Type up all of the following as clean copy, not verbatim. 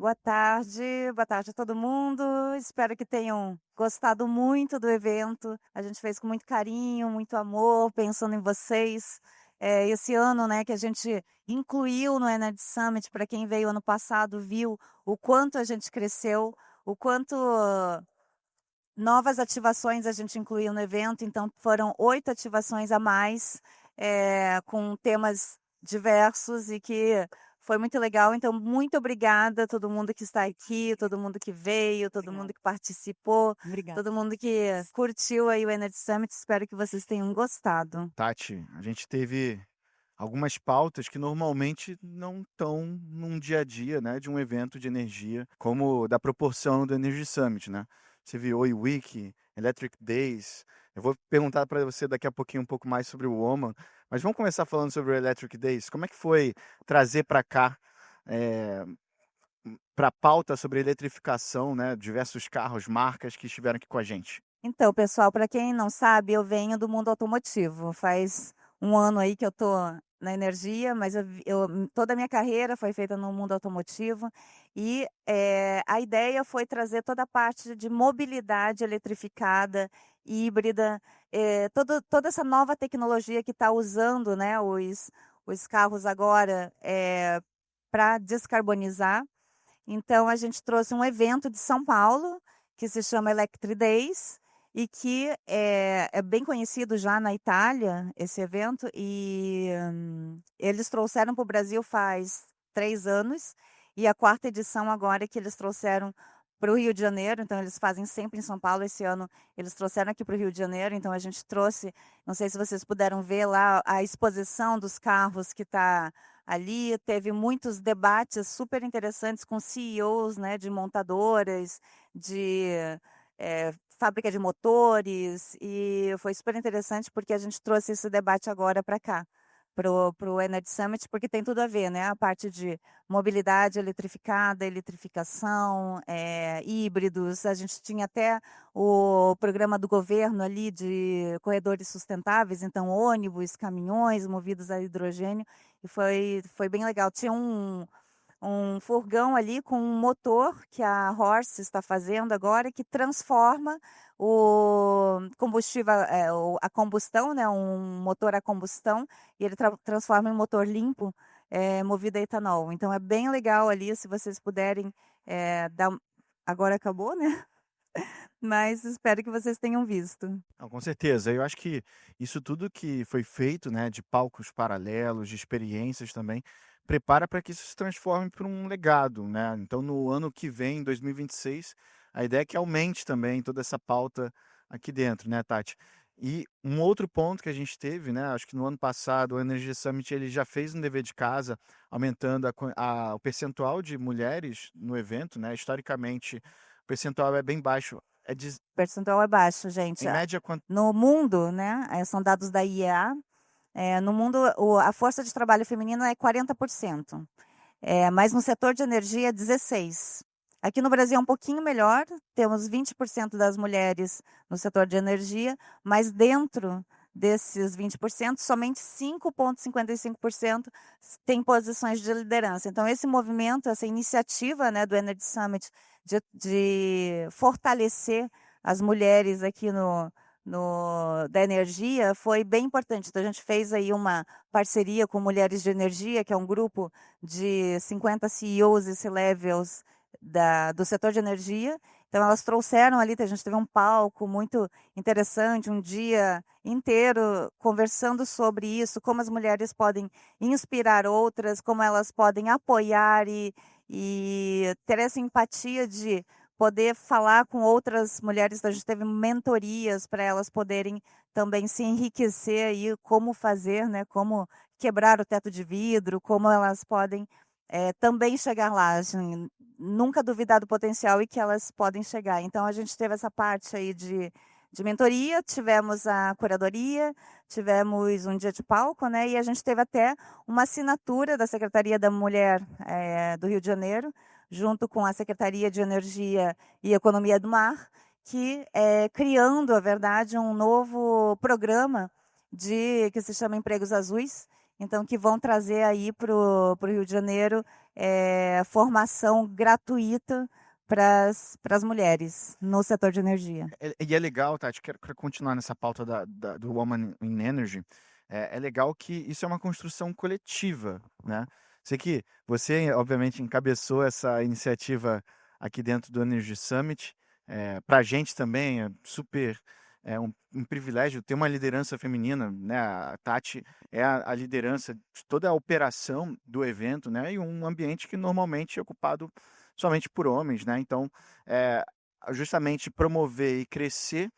boa tarde a todo mundo. Espero que tenham gostado muito do evento. A gente fez com muito carinho, muito amor, pensando em vocês. Esse ano, né, que a gente incluiu no Energy Summit, para quem veio ano passado, viu o quanto a gente cresceu, o quanto novas ativações a gente incluiu no evento. Então foram 8 ativações a mais, com temas diversos e que foi muito legal. Então muito obrigada a todo mundo que está aqui, todo mundo que veio, todo mundo Obrigada. que participou, Obrigada. todo mundo que curtiu aí o Energy Summit. Espero que vocês tenham gostado. Tati, a gente teve algumas pautas que normalmente não estão num dia a dia, né, de um evento de energia, como da proporção do Energy Summit, né? Você viu Oi Week, Electric Days. Eu vou perguntar para você daqui a pouquinho um pouco mais sobre o Woman, mas vamos começar falando sobre o Electric Days. Como é que foi trazer para cá, para a pauta sobre eletrificação, né, diversos carros, marcas que estiveram aqui com a gente? Então, pessoal, para quem não sabe, eu venho do mundo automotivo. Faz um ano aí que eu tô na energia, mas toda a minha carreira foi feita no mundo automotivo e, a ideia foi trazer toda a parte de mobilidade eletrificada, híbrida, toda essa nova tecnologia que está usando, né, os carros agora, para descarbonizar. Então a gente trouxe um evento de São Paulo, que se chama Electric Days, e que é bem conhecido já na Itália, esse evento, e eles trouxeram para o Brasil faz 3 anos, e a quarta edição agora que eles trouxeram para o Rio de Janeiro. Então eles fazem sempre em São Paulo. Esse ano eles trouxeram aqui para o Rio de Janeiro, então a gente trouxe, não sei se vocês puderam ver lá a exposição dos carros que está ali. Teve muitos debates super interessantes com CEOs, né, de montadoras, de fábrica de motores, e foi super interessante porque a gente trouxe esse debate agora para cá, para o Energy Summit, porque tem tudo a ver, né? A parte de mobilidade eletrificada, eletrificação, híbridos. A gente tinha até o programa do governo ali de corredores sustentáveis, então ônibus, caminhões movidos a hidrogênio, e foi bem legal. Tinha um furgão ali com um motor que a Horse está fazendo agora, que transforma o combustível, a combustão, né, um motor a combustão, e ele transforma em motor limpo, movido a etanol. Então é bem legal ali, se vocês puderem, dar agora acabou, né, mas espero que vocês tenham visto. Não, com certeza. Eu acho que isso tudo que foi feito, né, de palcos paralelos, de experiências também, prepara para que isso se transforme para um legado, né? Então, no ano que vem, em 2026, a ideia é que aumente também toda essa pauta aqui dentro, né, Tati? E um outro ponto que a gente teve, né, acho que no ano passado, o Energy Summit ele já fez um dever de casa, aumentando o percentual de mulheres no evento, né? Historicamente, o percentual é bem baixo. É de, O percentual é baixo, gente. em média, quanto. No mundo, né, são dados da IEA. No mundo, a força de trabalho feminina é 40%, mas no setor de energia é 16%. Aqui no Brasil é um pouquinho melhor, temos 20% das mulheres no setor de energia, mas dentro desses 20%, somente 5,55% tem posições de liderança. Então esse movimento, essa iniciativa, né, do Energy Summit de fortalecer as mulheres aqui da energia foi bem importante. Então a gente fez aí uma parceria com Mulheres de Energia, que é um grupo de 50 CEOs e C-levels do setor de energia. Então elas trouxeram ali, a gente teve um palco muito interessante, um dia inteiro conversando sobre isso, como as mulheres podem inspirar outras, como elas podem apoiar e ter essa empatia de poder falar com outras mulheres. Então a gente teve mentorias para elas poderem também se enriquecer aí, como fazer, né, como quebrar o teto de vidro, como elas podem, também chegar lá, assim, nunca duvidar do potencial e que elas podem chegar. Então a gente teve essa parte aí de mentoria, tivemos a curadoria, tivemos um dia de palco, né, e a gente teve até uma assinatura da Secretaria da Mulher, do Rio de Janeiro, junto com a Secretaria de Energia e Economia do Mar, que criando, a verdade, um novo programa que se chama Empregos Azuis, então que vão trazer aí para o Rio de Janeiro formação gratuita para as mulheres no setor de energia. E é legal, Tati, quero continuar nessa pauta do Woman in Energy. É legal que isso é uma construção coletiva, né? Sei que você, obviamente, encabeçou essa iniciativa aqui dentro do Energy Summit. Para a gente também é super um privilégio ter uma liderança feminina, né? A Tati é a liderança de toda a operação do evento, né? E um ambiente que normalmente é ocupado somente por homens, né? Então, é, justamente promover e crescer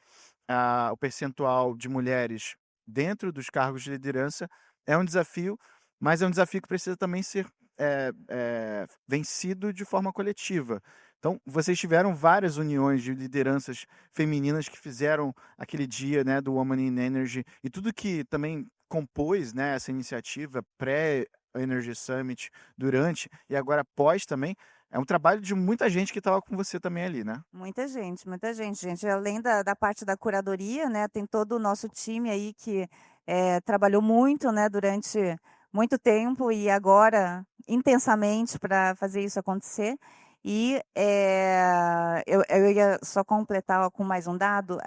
o percentual de mulheres dentro dos cargos de liderança é um desafio, mas é um desafio que precisa também ser vencido de forma coletiva. Então, vocês tiveram várias uniões de lideranças femininas que fizeram aquele dia, né, do Woman in Energy e tudo que também compôs, né, essa iniciativa pré-Energy Summit, durante e agora pós também, é um trabalho de muita gente que estava com você também ali, né? Muita gente. Além da parte da curadoria, né, tem todo o nosso time aí que trabalhou muito, né, durante muito tempo e agora intensamente para fazer isso acontecer. E eu ia só completar com mais um dado.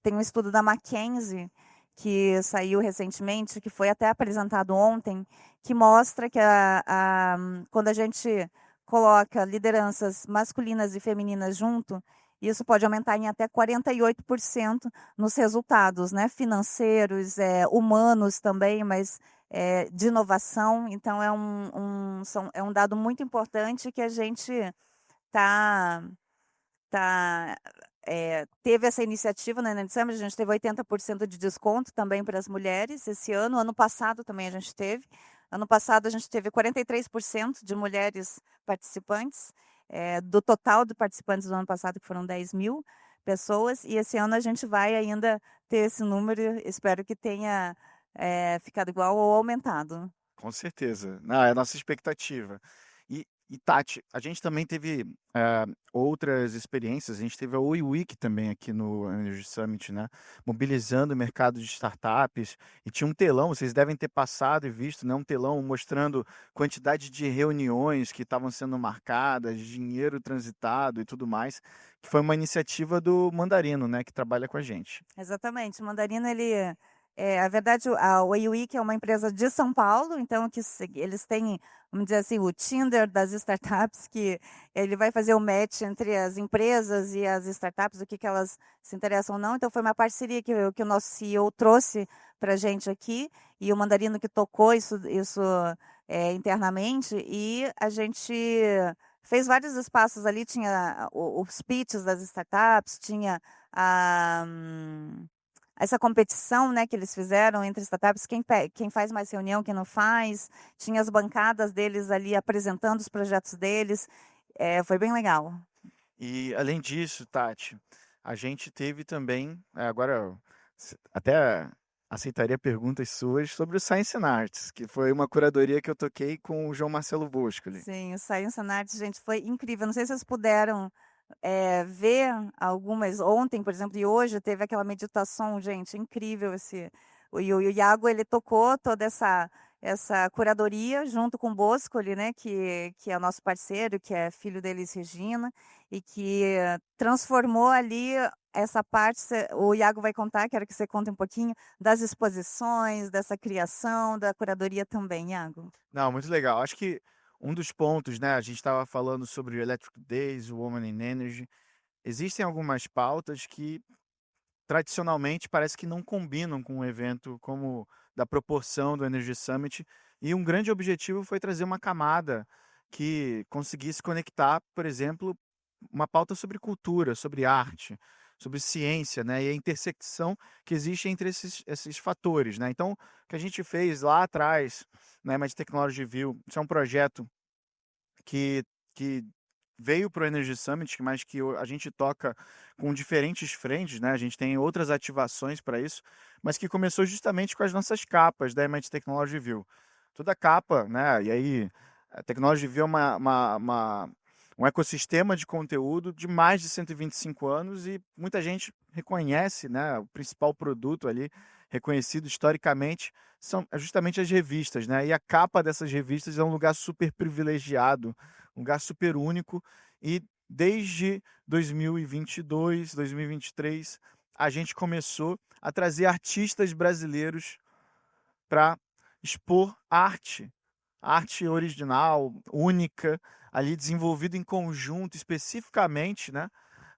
Tem um estudo da McKinsey que saiu recentemente, que foi até apresentado ontem, que mostra que quando a gente coloca lideranças masculinas e femininas junto, isso pode aumentar em até 48% nos resultados, né, financeiros, humanos também, mas de inovação. Então é um dado muito importante que a gente tá, teve essa iniciativa na Energy Summit, a gente teve 80% de desconto também para as mulheres esse ano. Ano passado também a gente teve. Ano passado a gente teve 43% de mulheres participantes, do total de participantes do ano passado, que foram 10 mil pessoas, e esse ano a gente vai ainda ter esse número, espero que tenha ficado igual ou aumentado. Com certeza. Não, é a nossa expectativa. Tati, a gente também teve outras experiências. A gente teve a Oi Week também aqui no Energy Summit, né? Mobilizando o mercado de startups. E tinha um telão, vocês devem ter passado e visto, né? Um telão mostrando quantidade de reuniões que estavam sendo marcadas, dinheiro transitado e tudo mais. Que foi uma iniciativa do Mandarino, né? Que trabalha com a gente. Exatamente. O Mandarino, a verdade, a Way Week é uma empresa de São Paulo, então eles têm, vamos dizer assim, o Tinder das startups, que ele vai fazer o match entre as empresas e as startups, o que elas se interessam ou não. Então foi uma parceria que o nosso CEO trouxe para a gente aqui, e o Mandarino que tocou isso internamente, e a gente fez vários espaços ali, tinha os pitches das startups, tinha a, essa competição, né, que eles fizeram entre startups, quem faz mais reunião, quem não faz, tinha as bancadas deles ali apresentando os projetos deles, foi bem legal. E além disso, Tati, a gente teve também, agora até aceitaria perguntas suas sobre o Science and Arts, que foi uma curadoria que eu toquei com o João Marcelo Boscoli. Sim, o Science and Arts, gente, foi incrível. Não sei se vocês puderam ver algumas ontem, por exemplo, e hoje teve aquela meditação, gente, incrível esse. O Iago, ele tocou toda essa curadoria junto com o Boscoli, né, que é o nosso parceiro, que é filho deles, Regina, e que transformou ali essa parte. O Iago vai contar, quero que você conte um pouquinho das exposições, dessa criação, da curadoria também, Iago. Não, muito legal. Acho que um dos pontos, né, a gente estava falando sobre o Electric Days, o Woman in Energy. Existem algumas pautas que tradicionalmente parece que não combinam com um evento como da proporção do Energy Summit. E um grande objetivo foi trazer uma camada que conseguisse conectar, por exemplo, uma pauta sobre cultura, sobre arte, sobre ciência, né? E a intersecção que existe entre esses fatores, né? Então, o que a gente fez lá atrás, na Image Technology View, isso é um projeto que veio para o Energy Summit, mas que a gente toca com diferentes frentes, né? A gente tem outras ativações para isso, mas que começou justamente com as nossas capas da Image Technology View. Toda capa, né? E aí, a Technology View é um ecossistema de conteúdo de mais de 125 anos e muita gente reconhece, né? O principal produto ali reconhecido historicamente, são justamente as revistas, né, e a capa dessas revistas é um lugar super privilegiado, um lugar super único, e desde 2022, 2023, a gente começou a trazer artistas brasileiros para expor arte, arte original, única, ali desenvolvida em conjunto, especificamente, né,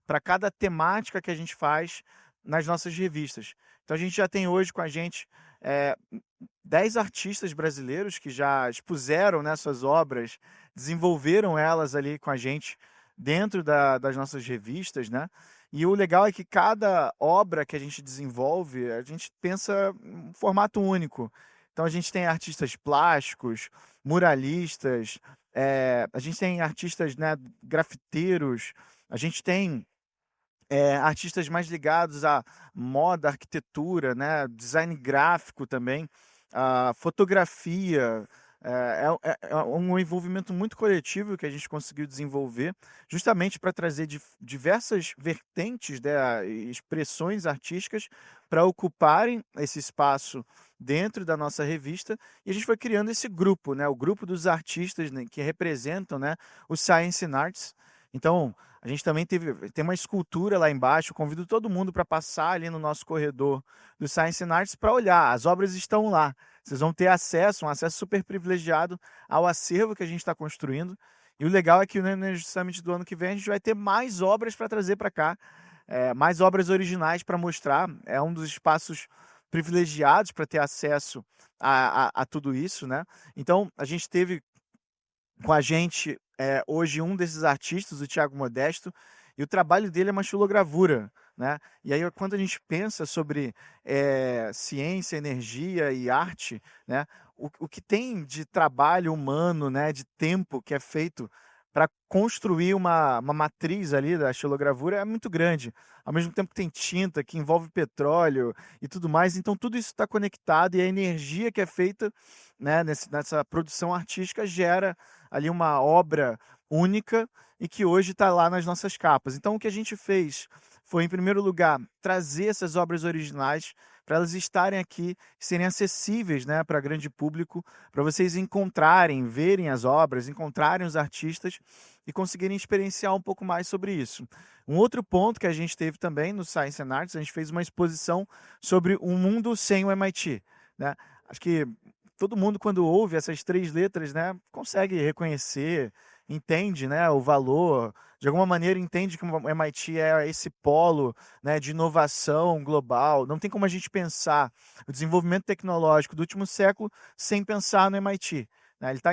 para cada temática que a gente faz nas nossas revistas. Então a gente já tem hoje com a gente eh, 10 artistas brasileiros que já expuseram, né, suas obras, desenvolveram elas ali com a gente dentro das nossas revistas, né? E o legal é que cada obra que a gente desenvolve, a gente pensa em um formato único. Então a gente tem artistas plásticos, muralistas, a gente tem artistas, né, grafiteiros, a gente tem artistas mais ligados à moda, arquitetura, né, design gráfico também, a fotografia. É um envolvimento muito coletivo que a gente conseguiu desenvolver, justamente para trazer diversas vertentes, né, e expressões artísticas para ocuparem esse espaço dentro da nossa revista. E a gente foi criando esse grupo, né, o grupo dos artistas, né, que representam, né, o Science and Arts. Então, a gente também tem uma escultura lá embaixo. Eu convido todo mundo para passar ali no nosso corredor do Science and Arts para olhar. As obras estão lá. Vocês vão ter acesso, um acesso super privilegiado ao acervo que a gente está construindo. E o legal é que no Energy Summit do ano que vem a gente vai ter mais obras para trazer para cá, mais obras originais para mostrar. É um dos espaços privilegiados para ter acesso a tudo isso, né? Então, a gente teve com a gente hoje um desses artistas, o Thiago Modesto, e o trabalho dele é uma xilogravura, né? E aí quando a gente pensa sobre ciência, energia e arte, né? O que tem de trabalho humano, né? De tempo que é feito para construir uma matriz ali da xilogravura é muito grande. Ao mesmo tempo que tem tinta, que envolve petróleo e tudo mais, então tudo isso está conectado e a energia que é feita, né, nessa produção artística gera ali uma obra única e que hoje está lá nas nossas capas. Então, o que a gente fez foi, em primeiro lugar, trazer essas obras originais para elas estarem aqui, serem acessíveis, né, para grande público, para vocês encontrarem, verem as obras, encontrarem os artistas e conseguirem experienciar um pouco mais sobre isso. Um outro ponto que a gente teve também no Science and Arts, a gente fez uma exposição sobre um mundo sem o MIT, né? Acho que todo mundo, quando ouve essas 3 letras, né, consegue reconhecer, entende, né, o valor, de alguma maneira entende que o MIT é esse polo, né, de inovação global. Não tem como a gente pensar o desenvolvimento tecnológico do último século sem pensar no MIT, né? Ele está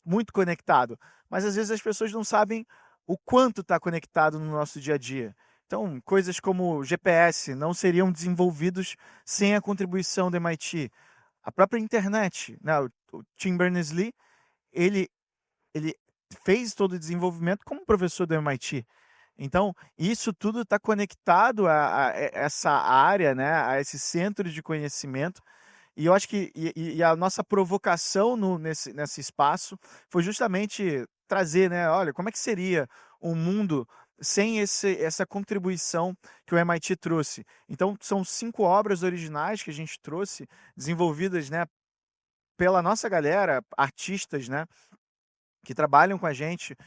muito conectado, mas às vezes as pessoas não sabem o quanto está conectado no nosso dia a dia. Então, coisas como o GPS não seriam desenvolvidos sem a contribuição do MIT. A própria internet, né? O Tim Berners-Lee, ele, ele fez todo o desenvolvimento como professor do MIT. Então, isso tudo está conectado a essa área, né? A esse centro de conhecimento. E eu acho que e a nossa provocação nesse espaço foi justamente trazer, né? Olha, como é que seria um mundo sem essa contribuição que o MIT trouxe? Então, são 5 obras originais que a gente trouxe, desenvolvidas, né, pela nossa galera, artistas, né, que trabalham com a gente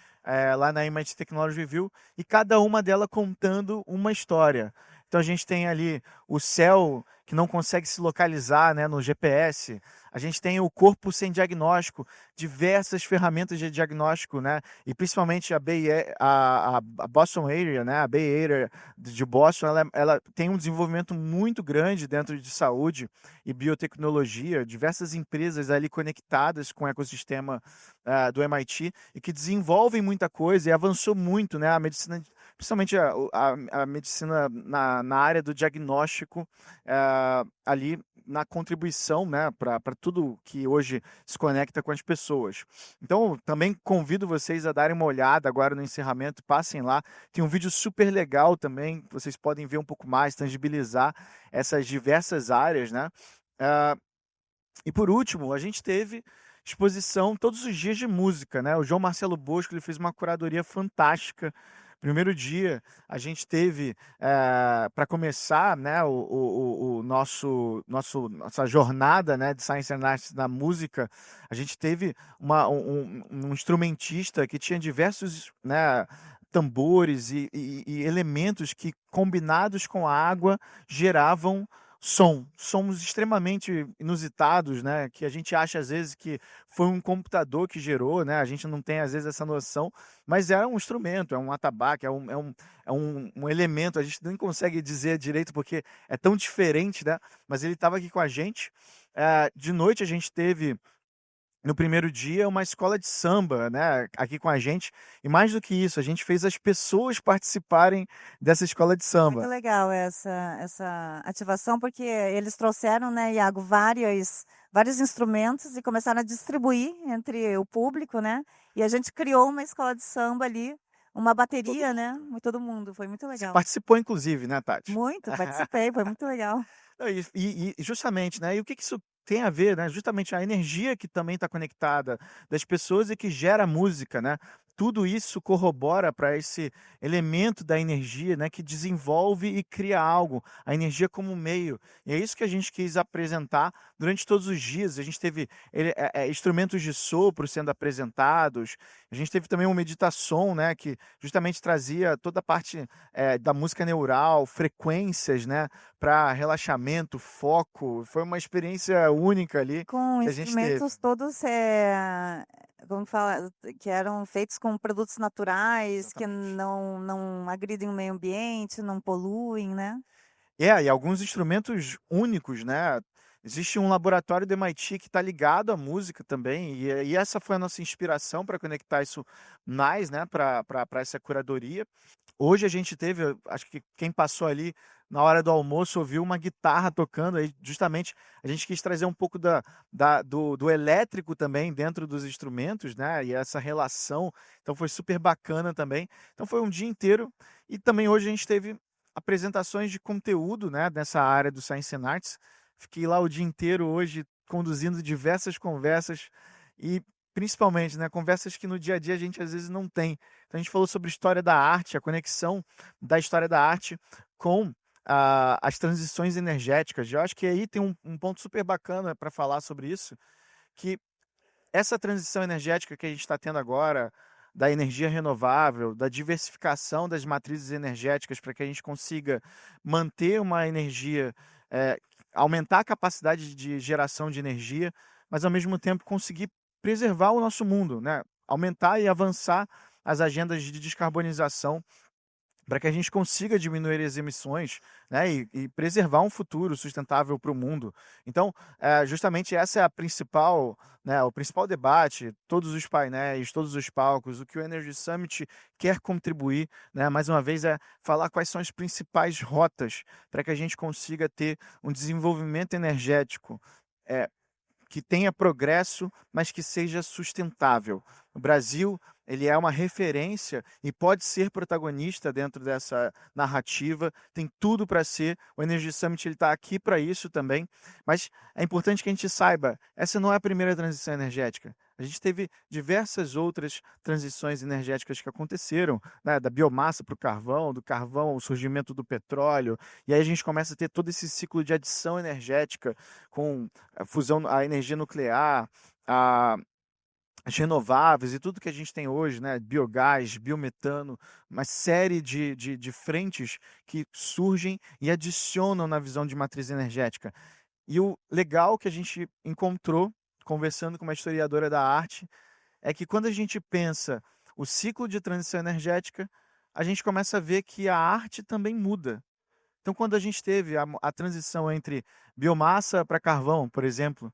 lá na MIT Technology Review, e cada uma delas contando uma história. Então a gente tem ali o céu que não consegue se localizar, né, no GPS. A gente tem o corpo sem diagnóstico, diversas ferramentas de diagnóstico, né, e principalmente a Boston Area, né, a Bay Area de Boston, ela tem um desenvolvimento muito grande dentro de saúde e biotecnologia, diversas empresas ali conectadas com o ecossistema do MIT e que desenvolvem muita coisa e avançou muito, né, a medicina, principalmente a medicina na área do diagnóstico, ali na contribuição, né, para tudo que hoje se conecta com as pessoas. Então, também convido vocês a darem uma olhada agora no encerramento, passem lá. Tem um vídeo super legal também, vocês podem ver um pouco mais, tangibilizar essas diversas áreas, né? Ah, e por último, a gente teve exposição todos os dias de música, né? O João Marcelo Bosco ele fez uma curadoria fantástica Primeiro dia, a gente teve, para começar, né, o nossa jornada, né, de Science and Arts na música, a gente teve um instrumentista que tinha diversos, né, tambores e elementos que, combinados com a água, geravam sons extremamente inusitados, né, que a gente acha às vezes que foi um computador que gerou, né, a gente não tem às vezes essa noção, mas é um instrumento, é um atabaque, é um elemento, a gente nem consegue dizer direito porque é tão diferente, né, mas ele estava aqui com a gente. De noite a gente teve, no primeiro dia, uma escola de samba, né, aqui com a gente, e mais do que isso, a gente fez as pessoas participarem dessa escola de Muito samba. legal essa ativação, porque eles trouxeram, né, Iago, vários instrumentos e começaram a distribuir entre o público, né, e a gente criou uma escola de samba ali, uma Todo bateria, né, mundo. todo mundo, foi muito Você legal. participou inclusive, né, Tati? Muito, participei, foi muito legal. Não, e justamente, né, e o que que isso tem a ver, né, justamente a energia que também está conectada das pessoas e que gera música, né, tudo isso corrobora para esse elemento da energia, né, que desenvolve e cria algo, a energia como meio. E é isso que a gente quis apresentar durante todos os dias. A gente teve instrumentos de sopro sendo apresentados, a gente teve também uma meditação, né, que justamente trazia toda a parte da música neural, frequências, né, para relaxamento, foco, foi uma experiência única ali Com que a gente teve. instrumentos todos, como fala, que eram feitos com produtos naturais, que Exatamente. não agridem o meio ambiente, não poluem, né. E alguns instrumentos únicos, né. Existe um laboratório do MIT que está ligado à música também, e essa foi a nossa inspiração para conectar isso mais, né, para essa curadoria. Hoje a gente teve, eu acho que quem passou ali na hora do almoço ouviu uma guitarra tocando, aí justamente a gente quis trazer um pouco do elétrico também dentro dos instrumentos, né, e essa relação, então foi super bacana também. Então foi um dia inteiro, e também hoje a gente teve apresentações de conteúdo, né, nessa área do Science and Arts. Fiquei lá o dia inteiro hoje conduzindo diversas conversas e principalmente, né, conversas que no dia a dia a gente às vezes não tem. Então a gente falou sobre história da arte, a conexão da história da arte com as transições energéticas. Eu acho que aí tem um ponto super bacana para falar sobre isso, que essa transição energética que a gente está tendo agora, da energia renovável, da diversificação das matrizes energéticas para que a gente consiga manter uma energia, eh, aumentar a capacidade de geração de energia, mas ao mesmo tempo conseguir preservar o nosso mundo, né? Aumentar e avançar as agendas de descarbonização para que a gente consiga diminuir as emissões, né, e preservar um futuro sustentável para o mundo. Então, justamente essa é a principal, né, o principal debate, todos os painéis, todos os palcos, o que o Energy Summit quer contribuir, né, mais uma vez, é falar quais são as principais rotas para que a gente consiga ter um desenvolvimento energético, eh, que tenha progresso, mas que seja sustentável. O Brasil, ele é uma referência e pode ser protagonista dentro dessa narrativa, tem tudo para ser. O Energy Summit ele está aqui para isso também, mas é importante que a gente saiba, essa não é a primeira transição energética. A gente teve diversas outras transições energéticas que aconteceram, né, da biomassa para o carvão, do carvão ao surgimento do petróleo, e aí a gente começa a ter todo esse ciclo de adição energética com a fusão, a energia nuclear, a as renováveis e tudo que a gente tem hoje, né, biogás, biometano, uma série de frentes que surgem e adicionam na visão de matriz energética. E o legal que a gente encontrou, conversando com uma historiadora da arte, é que quando a gente pensa o ciclo de transição energética, a gente começa a ver que a arte também muda. Então, quando a gente teve a transição entre biomassa para carvão, por exemplo,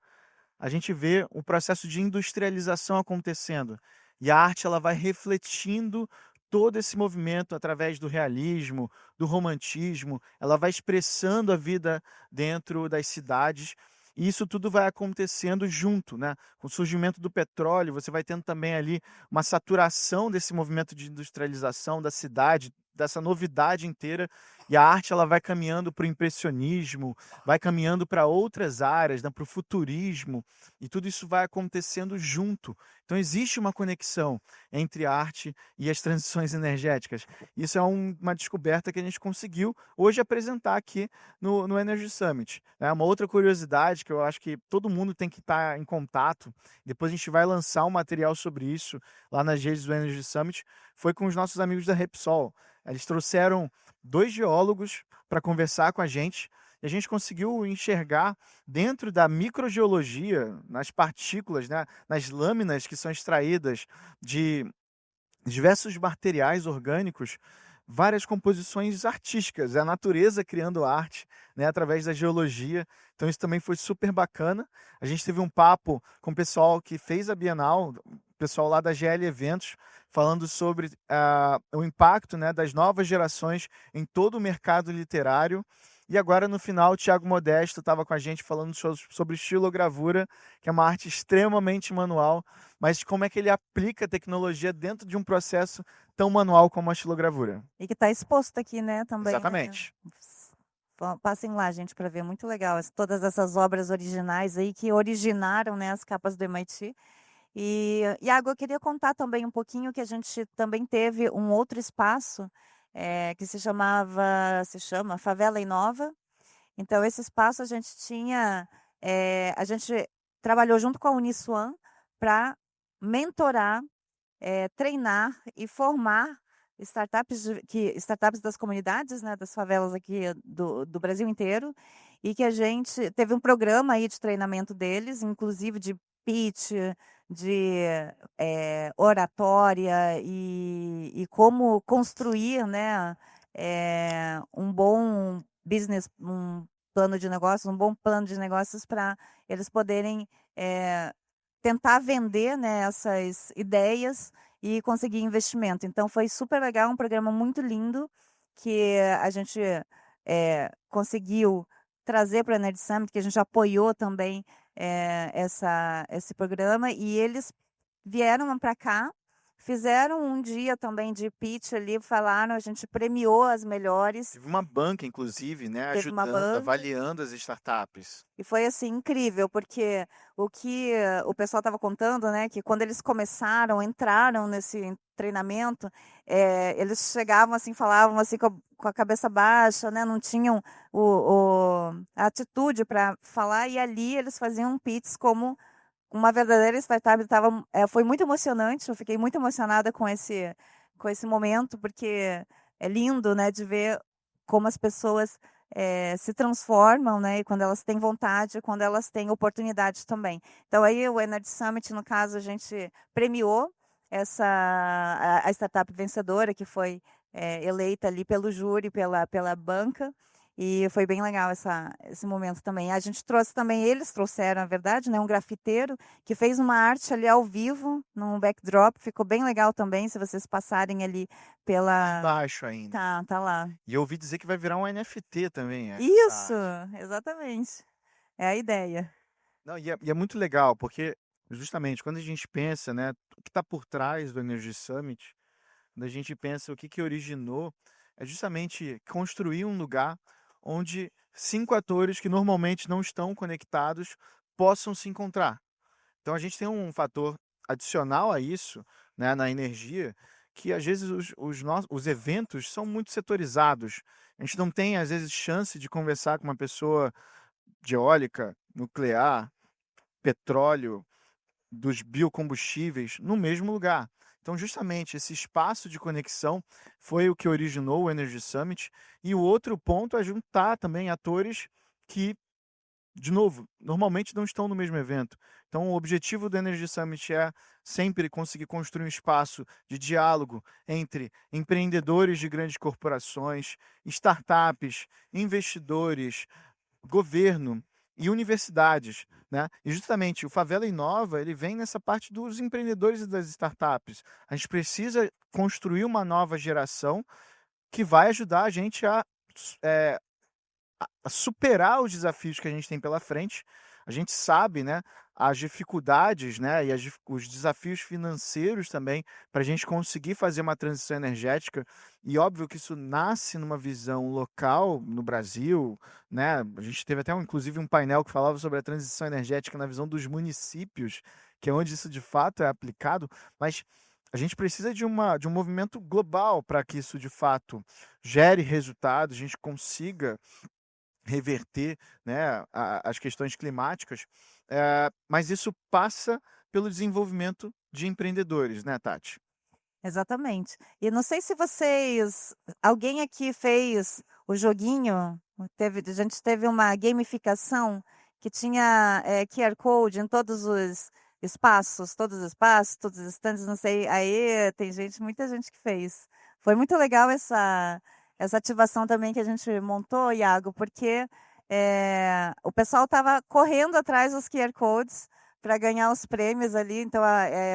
a gente vê o processo de industrialização acontecendo. E a arte ela vai refletindo todo esse movimento através do realismo, do romantismo, ela vai expressando a vida dentro das cidades. E isso tudo vai acontecendo junto, né? Com o surgimento do petróleo, você vai tendo também ali uma saturação desse movimento de industrialização da cidade, dessa novidade inteira. e a arte ela vai caminhando para o impressionismo, vai caminhando para outras áreas, né, para o futurismo, e tudo isso vai acontecendo junto. Então existe uma conexão entre a arte e as transições energéticas. Isso é uma descoberta que a gente conseguiu hoje apresentar aqui no Energy Summit. É uma outra curiosidade que eu acho que todo mundo tem que estar em contato. Depois a gente vai lançar um material sobre isso lá nas redes do Energy Summit. Foi com os nossos amigos da Repsol. Eles trouxeram 2 geólogos para conversar com a gente e a gente conseguiu enxergar dentro da microgeologia, nas partículas, né, nas lâminas que são extraídas de diversos materiais orgânicos, várias composições artísticas, é a natureza criando arte, né, através da geologia. Então isso também foi super bacana. A gente teve um papo com o pessoal que fez a Bienal, o pessoal lá da GL Eventos, falando sobre o impacto, né, das novas gerações em todo o mercado literário. E agora, no final, o Thiago Modesto estava com a gente falando sobre estilogravura, que é uma arte extremamente manual, mas como é que ele aplica a tecnologia dentro de um processo tão manual como a estilogravura. E que está exposto aqui, né, também, né? Exatamente. Passem lá, gente, para ver, muito legal. Todas essas obras originais aí que originaram, né, as capas do MIT. E, Iago, eu queria contar também um pouquinho que a gente também teve um outro espaço que se chama Favela Inova. Então, esse espaço a gente tinha, a gente trabalhou junto com a Uniswan para mentorar, treinar e formar startups das comunidades, né, das favelas aqui do Brasil inteiro, e que a gente teve um programa aí de treinamento deles, inclusive de pitch, de oratória e como construir, né, um bom business, um bom plano de negócios para eles poderem tentar vender, né, essas ideias e conseguir investimento. Então foi super legal, um programa muito lindo que a gente conseguiu trazer para a Nerd Summit, que a gente apoiou também esse programa, e eles vieram para cá, fizeram um dia também de pitch ali, falaram, a gente premiou as melhores, Teve uma banca, inclusive, né, teve uma ajudando, banca, avaliando as startups. e foi, assim, incrível, porque o que o pessoal estava contando, né, que quando eles começaram, entraram nesse treinamento, eles chegavam, assim, falavam, assim, com a cabeça baixa, né, não tinham a atitude para falar, e ali eles faziam pitches como uma verdadeira startup. Foi muito emocionante, eu fiquei muito emocionada com esse momento, porque é lindo, né, de ver como as pessoas se transformam, né, e quando elas têm vontade, quando elas têm oportunidade também. Então aí o Energy Summit, no caso, a gente premiou a startup vencedora, que foi eleita ali pelo júri, pela banca, e foi bem legal esse momento também. A gente trouxe também, eles trouxeram, na verdade, né, um grafiteiro que fez uma arte ali ao vivo, num backdrop, ficou bem legal também, se vocês passarem ali pela... Embaixo ainda. Tá lá. E eu ouvi dizer que vai virar um NFT também, essa Isso, arte. exatamente. É a ideia. Não, e é muito legal, porque justamente quando a gente pensa, né, o que está por trás do Energy Summit, quando a gente pensa o que originou, é justamente construir um lugar onde 5 atores que normalmente não estão conectados possam se encontrar. Então a gente tem um fator adicional a isso, né, na energia, que às vezes os eventos são muito setorizados. A gente não tem, às vezes, chance de conversar com uma pessoa de eólica, nuclear, petróleo, dos biocombustíveis no mesmo lugar. Então, justamente, esse espaço de conexão foi o que originou o Energy Summit. E o outro ponto é juntar também atores que, de novo, normalmente não estão no mesmo evento. Então, o objetivo do Energy Summit é sempre conseguir construir um espaço de diálogo entre empreendedores de grandes corporações, startups, investidores, governo e universidades, né? E justamente o Favela Inova, ele vem nessa parte dos empreendedores e das startups. A gente precisa construir uma nova geração que vai ajudar a gente eh, a superar os desafios que a gente tem pela frente. A gente sabe, né, as dificuldades, né, e os desafios financeiros também para a gente conseguir fazer uma transição energética. E óbvio que isso nasce numa visão local no Brasil, né? A gente teve até inclusive um painel que falava sobre a transição energética na visão dos municípios, que é onde isso de fato é aplicado, mas a gente precisa de um movimento global para que isso de fato gere resultados, a gente consiga reverter, né, as questões climáticas, mas isso passa pelo desenvolvimento de empreendedores, né, Tati? Exatamente. E não sei se vocês alguém aqui fez o joguinho, a gente teve uma gamificação que tinha, QR code em todos os espaços, todos os estandes, não sei, aí tem muita gente que fez. Foi muito legal essa ativação também que a gente montou, Iago, porque, o pessoal estava correndo atrás dos QR codes para ganhar os prêmios ali. Então,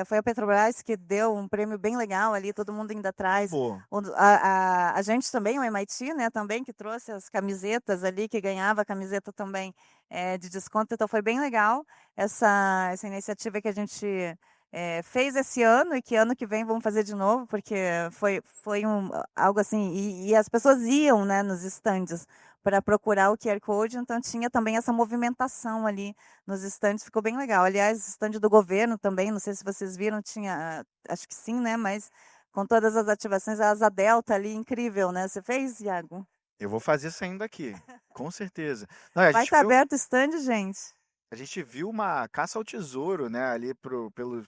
foi a Petrobras que deu um prêmio bem legal ali, todo mundo indo atrás. Pô, A gente também, o MIT, né, também que trouxe as camisetas ali, que ganhava a camiseta também de desconto. Então, foi bem legal essa iniciativa que a gente fez esse ano e que ano que vem vamos fazer de novo, porque foi algo assim. E as pessoas iam, né, nos estandes para procurar o QR Code, então tinha também essa movimentação ali nos estandes, ficou bem legal. Aliás, estande do governo também, não sei se vocês viram, tinha, acho que sim, né? Mas com todas as ativações, a Asa Delta ali, incrível, né? Você fez, Iago? eu vou fazer saindo daqui, com certeza. Não, e Vai estar aberto o stand, gente? a gente viu uma caça ao tesouro, né, ali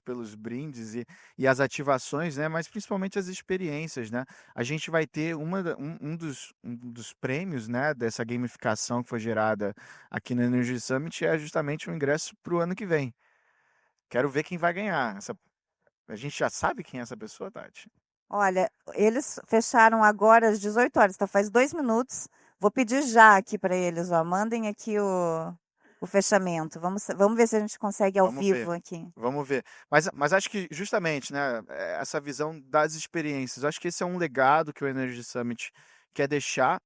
pelos brindes e as ativações, né, mas principalmente as experiências, né. A gente vai ter um dos prêmios, né, dessa gamificação que foi gerada aqui no Energy Summit é justamente o ingresso para o ano que vem. Quero ver quem vai ganhar. A gente já sabe quem é essa pessoa, Tati? Olha, eles fecharam agora às 18 horas, então faz 2 minutos. Vou pedir já aqui para eles, ó, mandem aqui o fechamento. Vamos ver se a gente consegue ao Vamos ver, vivo aqui. vamos ver. Mas acho que justamente, né, essa visão das experiências, acho que esse é um legado que o Energy Summit quer deixar.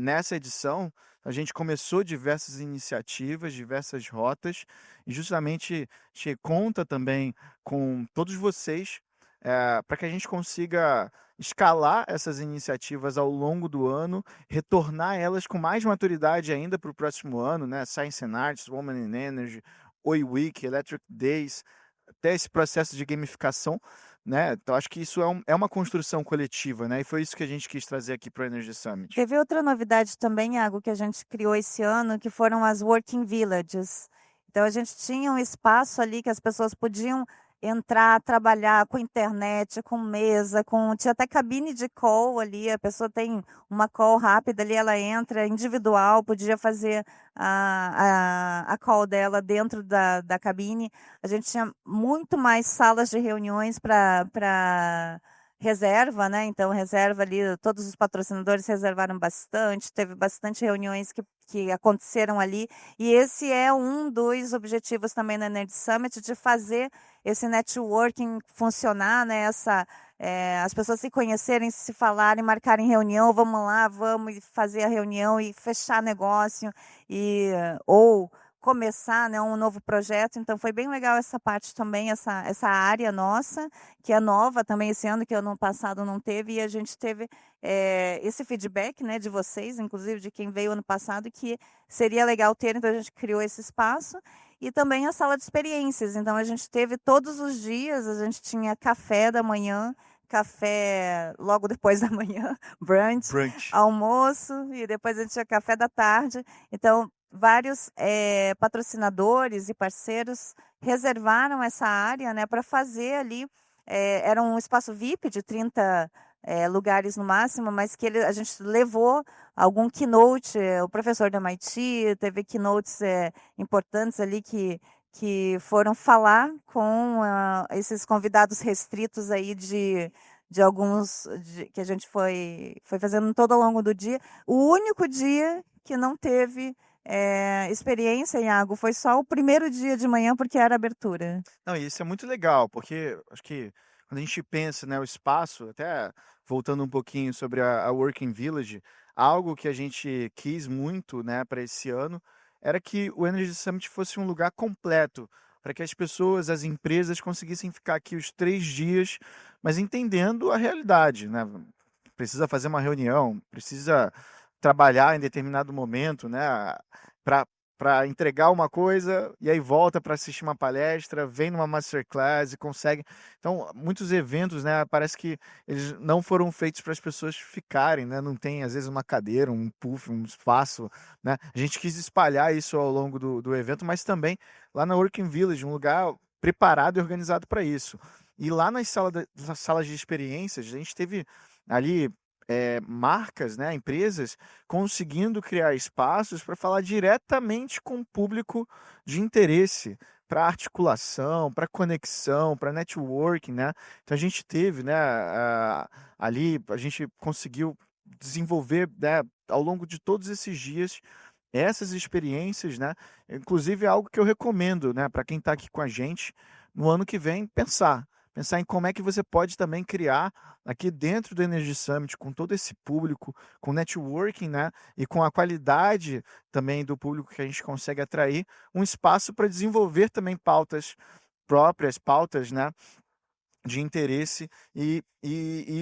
Nessa edição, a gente começou diversas iniciativas, diversas rotas, e justamente a gente conta também com todos vocês, para que a gente consiga escalar essas iniciativas ao longo do ano, retornar elas com mais maturidade ainda para o próximo ano, né? Science and Arts, Women in Energy, Oi Week, Electric Days, até esse processo de gamificação, né? Então acho que isso é uma construção coletiva, né? E foi isso que a gente quis trazer aqui para o Energy Summit. Teve outra novidade também, Iago, que a gente criou esse ano, que foram as working villages. Então a gente tinha um espaço ali que as pessoas podiam entrar, trabalhar com internet, com mesa, tinha até cabine de call ali, a pessoa tem uma call rápida ali, ela entra individual, podia fazer a call dela dentro da cabine. A gente tinha muito mais salas de reuniões para reserva, né, então reserva ali, todos os patrocinadores reservaram bastante, teve bastante reuniões que aconteceram ali, e esse é um dos objetivos também da Nerd Summit, de fazer esse networking funcionar, né, as pessoas se conhecerem, se falarem, marcarem reunião, vamos lá, vamos fazer a reunião e fechar negócio, ou começar, né, um novo projeto. Então foi bem legal essa parte também, essa área nossa, que é nova também esse ano, que ano passado não teve, e a gente teve esse feedback, né, de vocês, inclusive de quem veio ano passado, que seria legal ter, então a gente criou esse espaço. E também a sala de experiências. Então a gente teve todos os dias, a gente tinha café da manhã, café logo depois da manhã, brunch, Brunch. almoço, e depois a gente tinha café da tarde. Então, vários patrocinadores e parceiros reservaram essa área, né, para fazer ali. Era um espaço VIP de 30 lugares no máximo, mas que a gente levou algum keynote, o professor da MIT, teve keynotes importantes ali que foram falar com esses convidados restritos aí de alguns que a gente foi fazendo todo ao longo do dia. O único dia que não teve experiência, Iago, foi só o primeiro dia de manhã, porque era abertura. Não, e isso é muito legal, porque acho que quando a gente pensa, né, o espaço, até voltando um pouquinho sobre a Working Village, algo que a gente quis muito, né, para esse ano, era que o Energy Summit fosse um lugar completo para que as pessoas, as empresas conseguissem ficar aqui os 3 dias, mas entendendo a realidade, né? Precisa fazer uma reunião, precisa trabalhar em determinado momento, né? Para entregar uma coisa e aí volta para assistir uma palestra, vem numa masterclass e consegue. Então, muitos eventos, né? Parece que eles não foram feitos para as pessoas ficarem, né? Não tem, às vezes, uma cadeira, um puff, um espaço, né? A gente quis espalhar isso ao longo do evento, mas também lá na Working Village, um lugar preparado e organizado para isso. E lá nas salas de experiências, a gente teve ali marcas, né, empresas conseguindo criar espaços para falar diretamente com o público de interesse, para articulação, para conexão, para networking, né? Então a gente teve, né, ali a gente conseguiu desenvolver, né, ao longo de todos esses dias essas experiências, né? Inclusive é algo que eu recomendo, né, para quem está aqui com a gente no ano que vem pensar em como é que você pode também criar aqui dentro do Energy Summit, com todo esse público, com networking, né, e com a qualidade também do público que a gente consegue atrair, um espaço para desenvolver também pautas próprias, pautas, né, de interesse e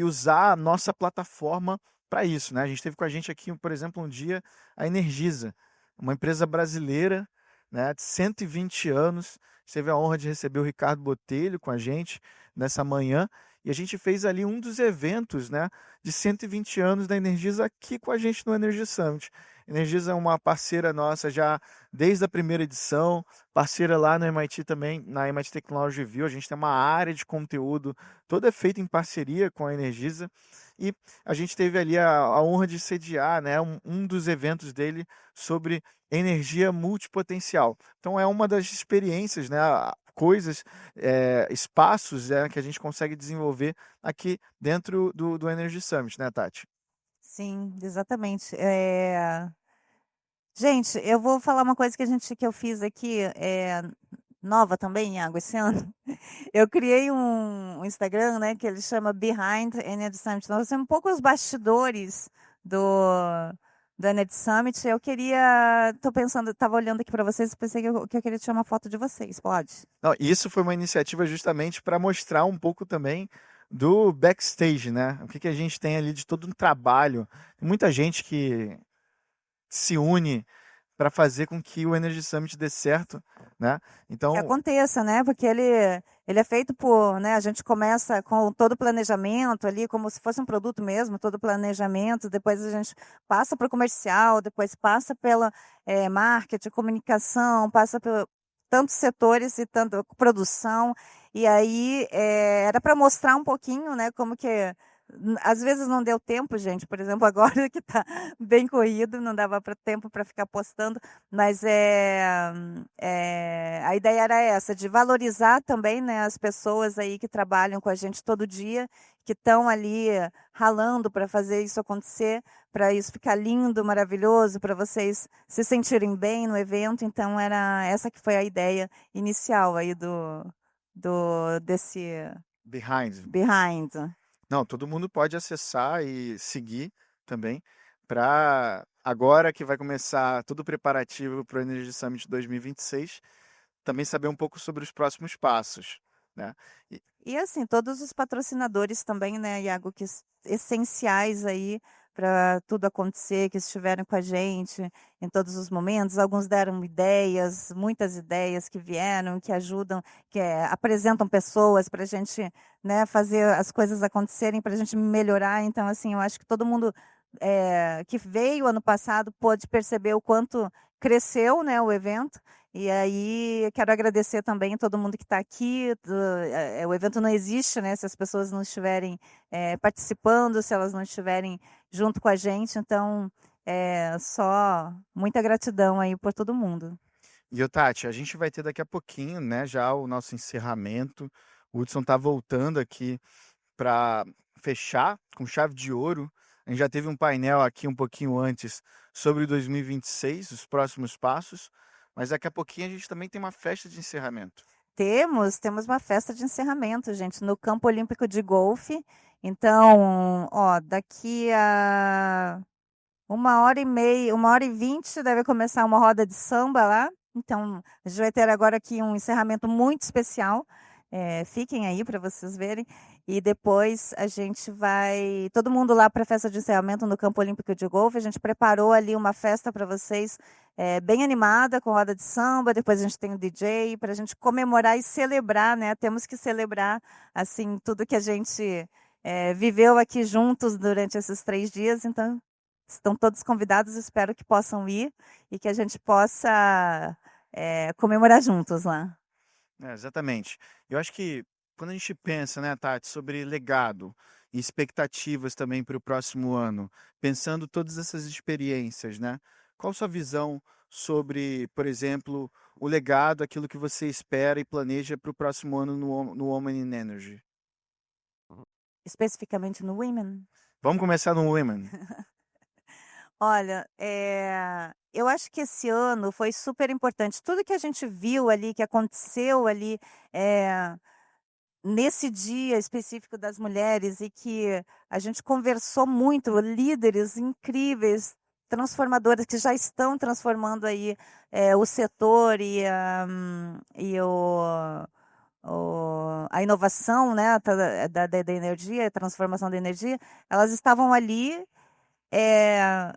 usar a nossa plataforma para isso, né? A gente teve com a gente aqui, por exemplo, um dia a Energisa, uma empresa brasileira, né, de 120 anos. Teve a honra de receber o Ricardo Botelho com a gente nessa manhã e a gente fez ali um dos eventos, né, de 120 anos da Energisa aqui com a gente no Energy Summit. Energisa é uma parceira nossa já desde a primeira edição, parceira lá no MIT também, na MIT Technology Review. A gente tem uma área de conteúdo toda feita em parceria com a Energisa e a gente teve ali a honra de sediar, né, um dos eventos dele sobre energia multipotencial. Então é uma das experiências, né, coisas, espaços, que a gente consegue desenvolver aqui dentro do Energy Summit, né, Tati? Sim, exatamente. Gente, eu vou falar uma coisa que eu fiz aqui, nova também, Iago, esse ano. Eu criei um Instagram, né, que ele chama Behind Energy Summit. Nós temos um pouco os bastidores do, do Energy Summit. Eu queria, tô pensando, estava olhando aqui para vocês, pensei que eu queria tirar uma foto de vocês, pode? Não, isso foi uma iniciativa justamente para mostrar um pouco também do backstage, né? O que que a gente tem ali de todo um trabalho. Tem muita gente que se une para fazer com que o Energy Summit dê certo, né? Que Então, aconteça, né, porque ele é feito por, né, a gente começa com todo o planejamento ali, como se fosse um produto mesmo, todo o planejamento, depois a gente passa para o comercial, depois passa pela marketing, comunicação, passa por tantos setores e tanta produção, e aí era para mostrar um pouquinho, né, como que às vezes não deu tempo, gente, por exemplo, agora que está bem corrido, não dava para tempo para ficar postando, mas a ideia era essa, de valorizar também, né, as pessoas aí que trabalham com a gente todo dia, que estão ali ralando para fazer isso acontecer, para isso ficar lindo, maravilhoso, para vocês se sentirem bem no evento. Então era essa que foi a ideia inicial aí desse behind. behind. Não, todo mundo pode acessar e seguir também para agora que vai começar todo o preparativo para o Energy Summit 2026, também saber um pouco sobre os próximos passos, né? E, E assim, todos os patrocinadores também, né, Iago, essenciais aí para tudo acontecer, que estiveram com a gente em todos os momentos. Alguns deram ideias, muitas ideias que vieram, que ajudam, apresentam pessoas para a gente, né, fazer as coisas acontecerem, para a gente melhorar. Então, assim, eu acho que todo mundo que veio ano passado pôde perceber o quanto cresceu, né, o evento. E aí, quero agradecer também a todo mundo que está aqui. O evento não existe, né, se as pessoas não estiverem participando, se elas não estiverem junto com a gente. Então, só muita gratidão aí por todo mundo. ô, Tati, a gente vai ter daqui a pouquinho, né, já o nosso encerramento. O Hudson está voltando aqui para fechar com chave de ouro. A gente já teve um painel aqui um pouquinho antes sobre 2026, os próximos passos, mas daqui a pouquinho a gente também tem uma festa de encerramento. Temos uma festa de encerramento, gente, no Campo Olímpico de Golfe. Então, ó, daqui a 1h30, 1h20 deve começar uma roda de samba lá. Então, a gente vai ter agora aqui um encerramento muito especial. Fiquem aí para vocês verem. E depois a gente vai. Todo mundo lá para a festa de encerramento no Campo Olímpico de Golfe. A gente preparou ali uma festa para vocês, bem animada, com roda de samba. Depois a gente tem o DJ para a gente comemorar e celebrar, né? Temos que celebrar assim tudo que a gente viveu aqui juntos durante esses 3 dias. Então, estão todos convidados. Espero que possam ir e que a gente possa comemorar juntos lá. Exatamente. Eu acho que quando a gente pensa, né, Tati, sobre legado e expectativas também para o próximo ano, pensando todas essas experiências, né? Qual sua visão sobre, por exemplo, o legado, aquilo que você espera e planeja para o próximo ano no Woman in Energy? Especificamente no Women. Vamos começar no Women. Olha, eu acho que esse ano foi super importante. Tudo que a gente viu ali, que aconteceu ali, eh, nesse dia específico das mulheres e que a gente conversou muito, líderes incríveis, transformadoras que já estão transformando aí, o setor a inovação, né, da energia, a transformação da energia, elas estavam ali, eh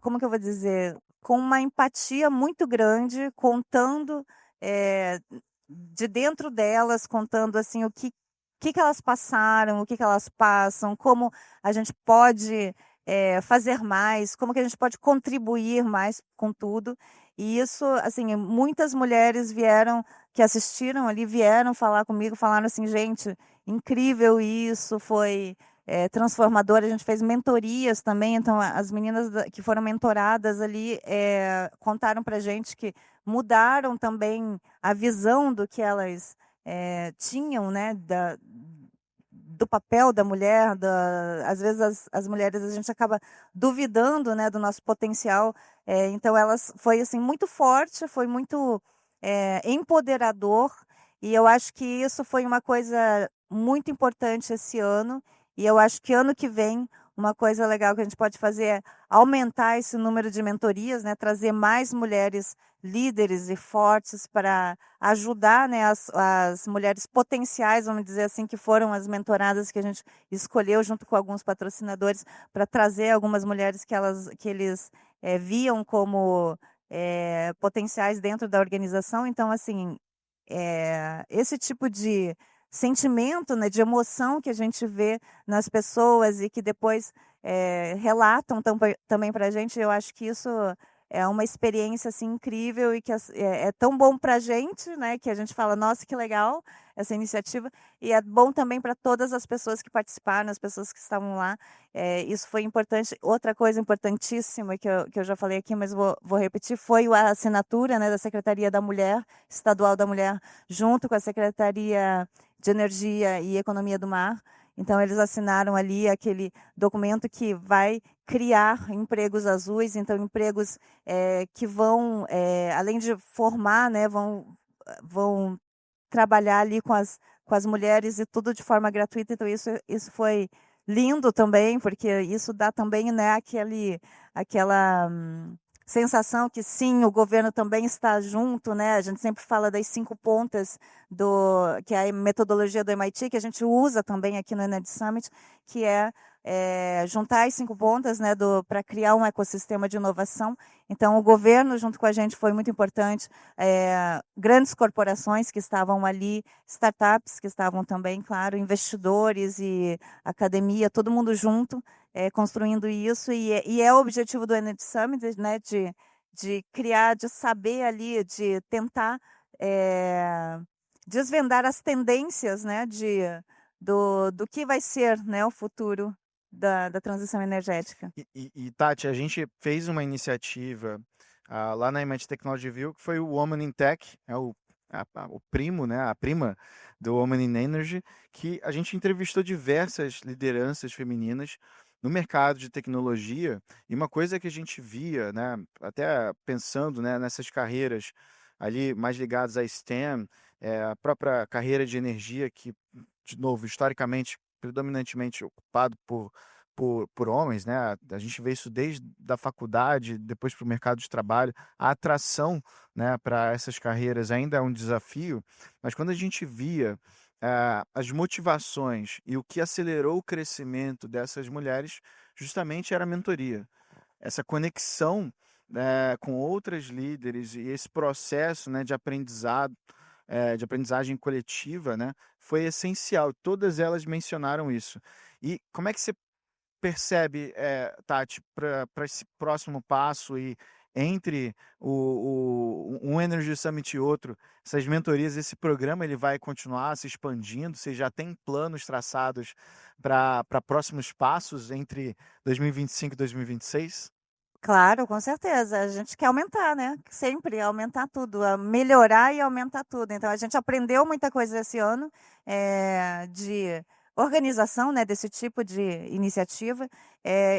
como que eu vou dizer? Com uma empatia muito grande, contando, de dentro delas, contando, assim, o que elas passaram, o que elas passam, como a gente pode, fazer mais, como que a gente pode contribuir mais com tudo. E isso, assim, muitas mulheres vieram que assistiram ali, vieram falar comigo, falaram assim: "Gente, incrível isso, foi transformador". A gente fez mentorias também, então as meninas que foram mentoradas ali contaram para gente que mudaram também a visão do que elas tinham, né, do papel da mulher, às vezes as mulheres a gente acaba duvidando, né, do nosso potencial, então elas foi assim muito forte, foi muito empoderador, e eu acho que isso foi uma coisa muito importante esse ano, e eu acho que ano que vem uma coisa legal que a gente pode fazer é aumentar esse número de mentorias, né, trazer mais mulheres líderes e fortes para ajudar, né, as mulheres potenciais, vamos dizer assim, que foram as mentoradas que a gente escolheu junto com alguns patrocinadores para trazer algumas mulheres que eles viam como potenciais dentro da organização. Então, assim, esse tipo de sentimento, né, de emoção que a gente vê nas pessoas e que depois relatam também para a gente, eu acho que isso é uma experiência assim incrível e que é tão bom para a gente, né, que a gente fala, nossa, que legal essa iniciativa, e é bom também para todas as pessoas que participaram, as pessoas que estavam lá. Isso foi importante. Outra coisa importantíssima que eu já falei aqui, mas vou repetir, foi a assinatura, né, da Secretaria da Mulher, Estadual da Mulher, junto com a Secretaria de Energia e Economia do Mar. Então, eles assinaram ali aquele documento que vai criar empregos azuis, então empregos que vão, além de formar, né, vão trabalhar ali com as mulheres e tudo de forma gratuita. Então, isso foi lindo também, porque isso dá também, né, aquela sensação que sim, o governo também está junto, né? A gente sempre fala das 5 pontas que é a metodologia do MIT, que a gente usa também aqui no Energy Summit, que juntar as 5 pontas, né, para criar um ecossistema de inovação. Então, o governo, junto com a gente, foi muito importante. Grandes corporações que estavam ali, startups que estavam também, claro, investidores e academia, todo mundo junto, construindo isso. E é o objetivo do Energy Summit, né, de criar, de saber ali, de tentar desvendar as tendências, né, do que vai ser, né, o futuro da transição energética. Tati, a gente fez uma iniciativa lá na MIT Technology View, que foi o Woman in Tech, o primo, né, a prima do Woman in Energy, que a gente entrevistou diversas lideranças femininas no mercado de tecnologia, e uma coisa que a gente via, né, até pensando, né, nessas carreiras ali mais ligadas à STEM, a própria carreira de energia, que, de novo, historicamente, predominantemente ocupado por por homens, né? A gente vê isso desde da faculdade, depois para o mercado de trabalho. A atração, né, para essas carreiras ainda é um desafio, mas quando a gente via as motivações e o que acelerou o crescimento dessas mulheres, justamente era a mentoria. Essa conexão, com outras líderes e esse processo, né, de aprendizado, de aprendizagem coletiva, né, foi essencial. Todas elas mencionaram isso. E como é que você percebe, Tati, para esse próximo passo e entre um Energy Summit e outro, essas mentorias, esse programa ele vai continuar se expandindo? Você já tem planos traçados para próximos passos entre 2025 e 2026? Claro, com certeza. A gente quer aumentar, né? Sempre aumentar tudo, melhorar e aumentar tudo. Então, a gente aprendeu muita coisa esse ano, de organização, né, desse tipo de iniciativa.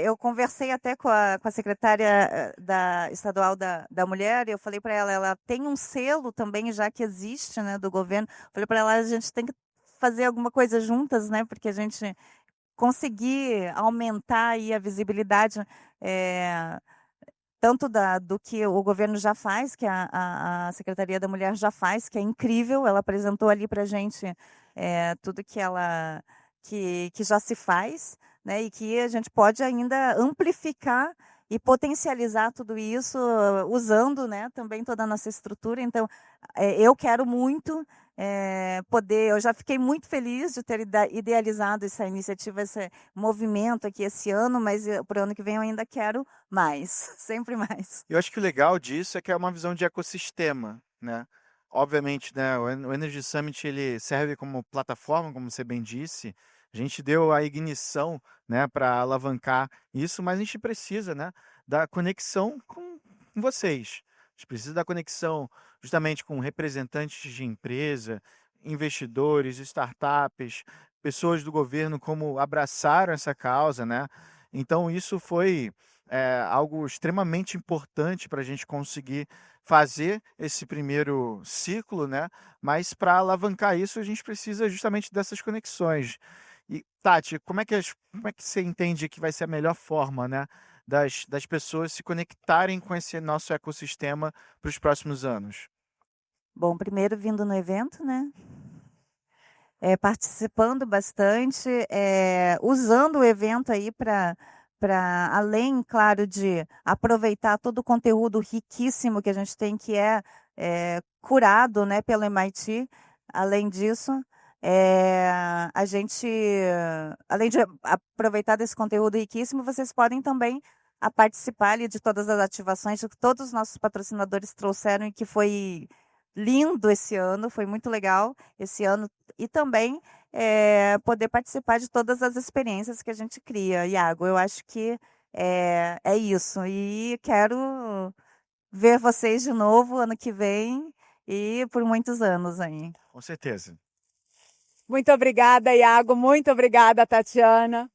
Eu conversei até com a secretária da estadual da mulher, e eu falei para ela, ela tem um selo também, já que existe, né, do governo. Falei para ela, a gente tem que fazer alguma coisa juntas, né, porque a gente conseguir aumentar aí a visibilidade, eh, tanto do que o governo já faz, que a Secretaria da Mulher já faz, que é incrível, ela apresentou ali para a gente tudo que já se faz, né, e que a gente pode ainda amplificar e potencializar tudo isso, usando, né, também toda a nossa estrutura. Então, eu quero muito poder. Eu já fiquei muito feliz de ter idealizado essa iniciativa, esse movimento aqui esse ano, mas para o ano que vem eu ainda quero mais, sempre mais. Eu acho que o legal disso é que é uma visão de ecossistema, né? Obviamente, né, o Energy Summit ele serve como plataforma, como você bem disse. A gente deu a ignição, né, para alavancar isso, mas a gente precisa, né, da conexão com vocês. A gente precisa da conexão justamente com representantes de empresa, investidores, startups, pessoas do governo como abraçaram essa causa, né? Então isso foi algo extremamente importante para a gente conseguir fazer esse primeiro ciclo, né? Mas para alavancar isso, a gente precisa justamente dessas conexões. E, Tati, como é que você entende que vai ser a melhor forma, né, das pessoas se conectarem com esse nosso ecossistema para os próximos anos? Bom, primeiro vindo no evento, né? Participando bastante, usando o evento aí para além, claro, de aproveitar todo o conteúdo riquíssimo que a gente tem, que curado, né, pelo MIT. Além disso, a gente, além de aproveitar desse conteúdo riquíssimo, vocês podem também participar ali de todas as ativações que todos os nossos patrocinadores trouxeram e que foi lindo esse ano, foi muito legal esse ano. E também poder participar de todas as experiências que a gente cria. Iago, eu acho que é isso. E quero ver vocês de novo ano que vem e por muitos anos aí. Com certeza. Muito obrigada, Iago. Muito obrigada, Tatiana.